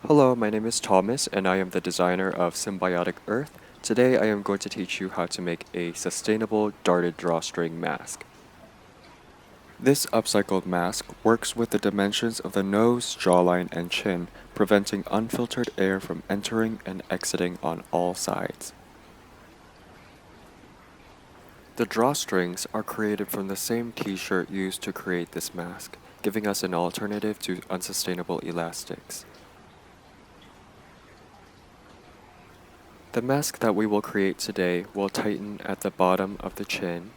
Hello, my name is Thomas and I am the designer of Symbiotic Earth. Today I am going to teach you how to make a sustainable darted drawstring mask. This upcycled mask works with the dimensions of the nose, jawline, and chin, preventing unfiltered air from entering and exiting on all sides. The drawstrings are created from the same t-shirt used to create this mask, giving us an alternative to unsustainable elastics. The mask that we will create today will tighten at the bottom of the chin,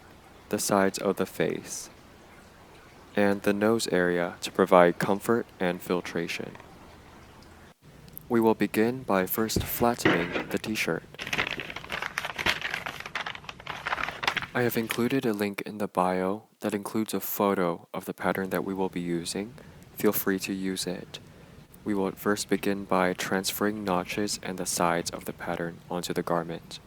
the sides of the face, and the nose area to provide comfort and filtration. We will begin by first flattening the t-shirt. I have included a link in the bio that includes a photo of the pattern that we will be using. Feel free to use it. We will first begin by transferring notches and the sides of the pattern onto the garment.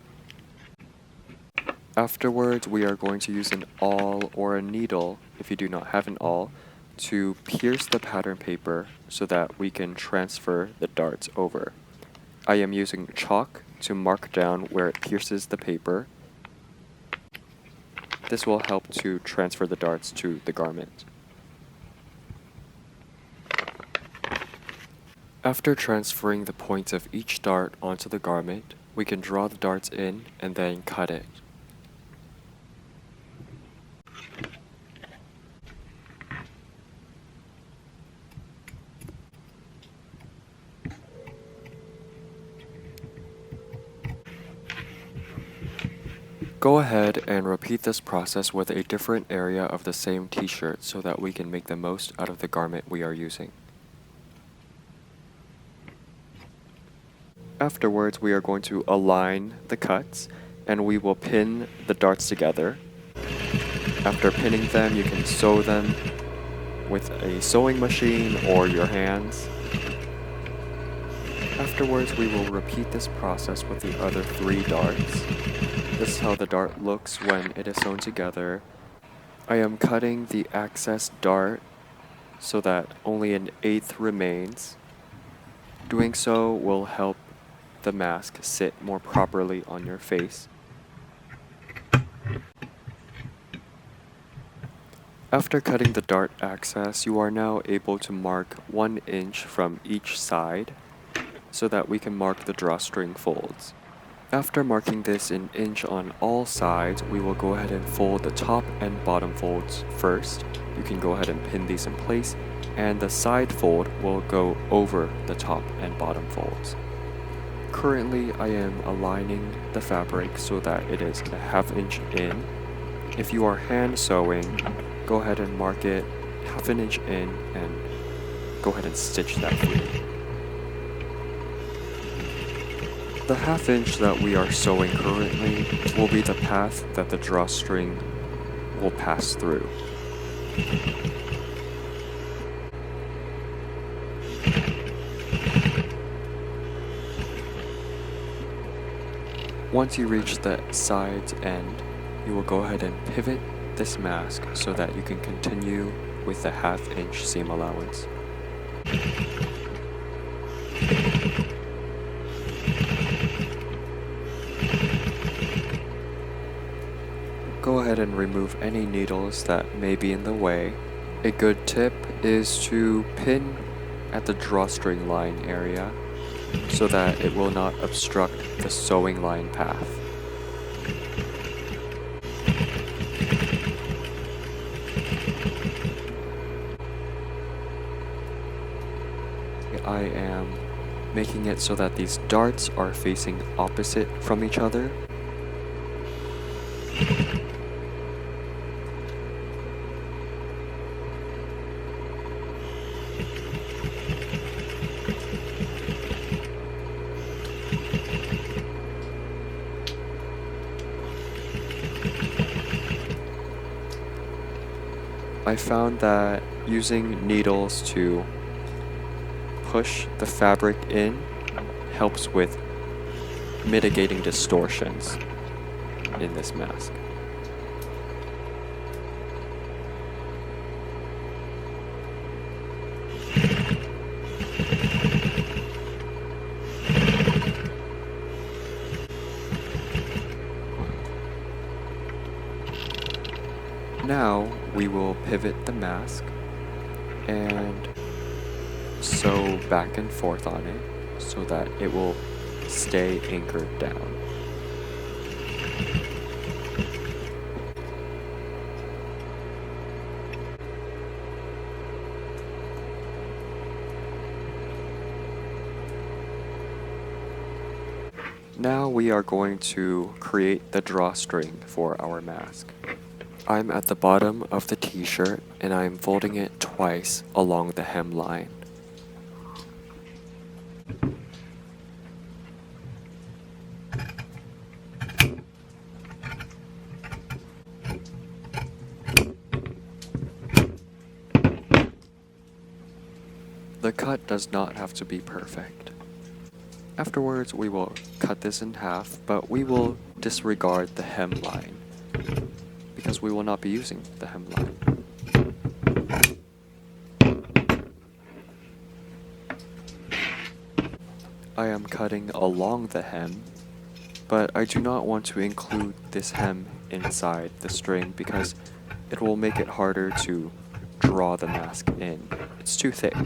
Afterwards, we are going to use an awl or a needle, if you do not have an awl, to pierce the pattern paper so that we can transfer the darts over. I am using chalk to mark down where it pierces the paper. This will help to transfer the darts to the garment. After transferring the points of each dart onto the garment, we can draw the darts in and then cut it. Go ahead and repeat this process with a different area of the same t-shirt so that we can make the most out of the garment we are using. Afterwards, we are going to align the cuts and we will pin the darts together. After pinning them, you can sew them with a sewing machine or your hands. Afterwards, we will repeat this process with the other 3 darts. This is how the dart looks when it is sewn together. I am cutting the excess dart so that only an 1/8 remains. Doing so will help the mask sit more properly on your face. After cutting the dart excess, you are now able to mark 1 inch from each side so that we can mark the drawstring folds. After marking this an inch on all sides, we will go ahead and fold the top and bottom folds first. You can go ahead and pin these in place, and the side fold will go over the top and bottom folds. Currently, I am aligning the fabric so that it is a 1/2 inch in. If you are hand sewing, go ahead and mark it 1/2 inch in and go ahead and stitch that through. The 1/2 inch that we are sewing currently will be the path that the drawstring will pass through. Once you reach the side's end, you will go ahead and pivot this mask so that you can continue with the 1/2 inch seam allowance. Go ahead and remove any needles that may be in the way. A good tip is to pin at the drawstring line area so that it will not obstruct the sewing line path. I am making it so that these darts are facing opposite from each other. I found that using needles to push the fabric in helps with mitigating distortions in this mask. Now we will pivot the mask and sew back and forth on it so that it will stay anchored down. Now we are going to create the drawstring for our mask. I'm at the bottom of the t-shirt and I'm folding it twice along the hemline. The cut does not have to be perfect. Afterwards, we will cut this in half, but we will disregard the hemline because we will not be using the hemline. I am cutting along the hem, but I do not want to include this hem inside the string because it will make it harder to draw the mask in. It's too thick.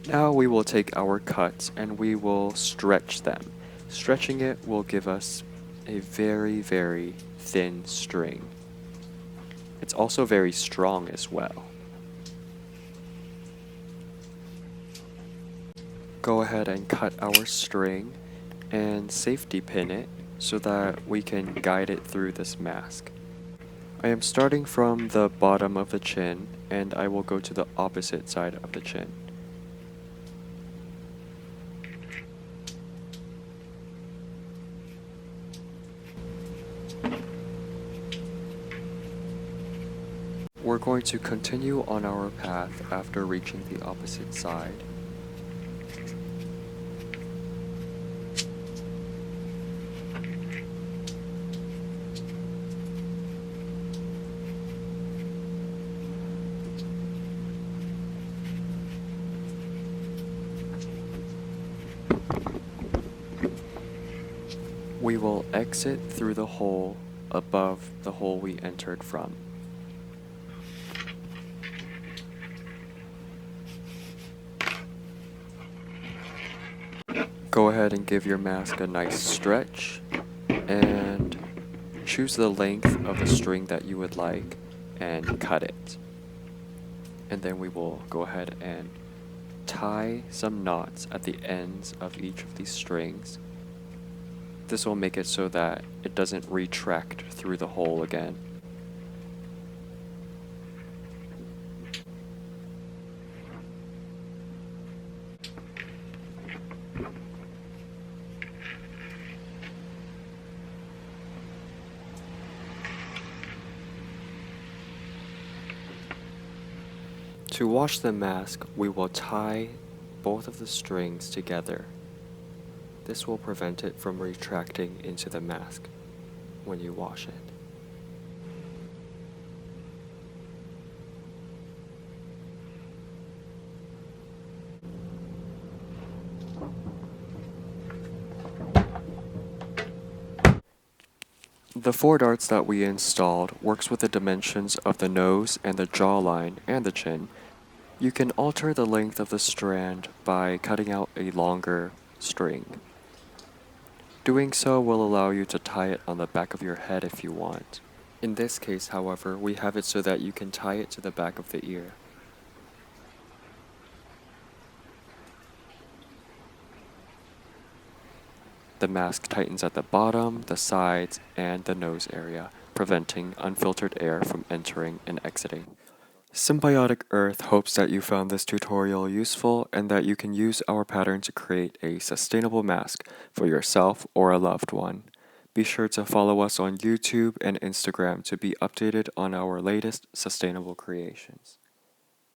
Now we will take our cuts and we will stretch them. Stretching it will give us a very, very thin string. It's also very strong as well. Go ahead and cut our string and safety pin it so that we can guide it through this mask. I am starting from the bottom of the chin and I will go to the opposite side of the chin. We're going to continue on our path after reaching the opposite side. We will exit through the hole above the hole we entered from. Go ahead and give your mask a nice stretch and choose the length of the string that you would like and cut it. And then we will go ahead and tie some knots at the ends of each of these strings. This will make it so that it doesn't retract through the hole again. To wash the mask, we will tie both of the strings together. This will prevent it from retracting into the mask when you wash it. The 4 darts that we installed works with the dimensions of the nose and the jawline and the chin. You can alter the length of the strand by cutting out a longer string. Doing so will allow you to tie it on the back of your head if you want. In this case, however, we have it so that you can tie it to the back of the ear. The mask tightens at the bottom, the sides, and the nose area, preventing unfiltered air from entering and exiting. Symbiotic Earth hopes that you found this tutorial useful and that you can use our pattern to create a sustainable mask for yourself or a loved one. Be sure to follow us on YouTube and Instagram to be updated on our latest sustainable creations.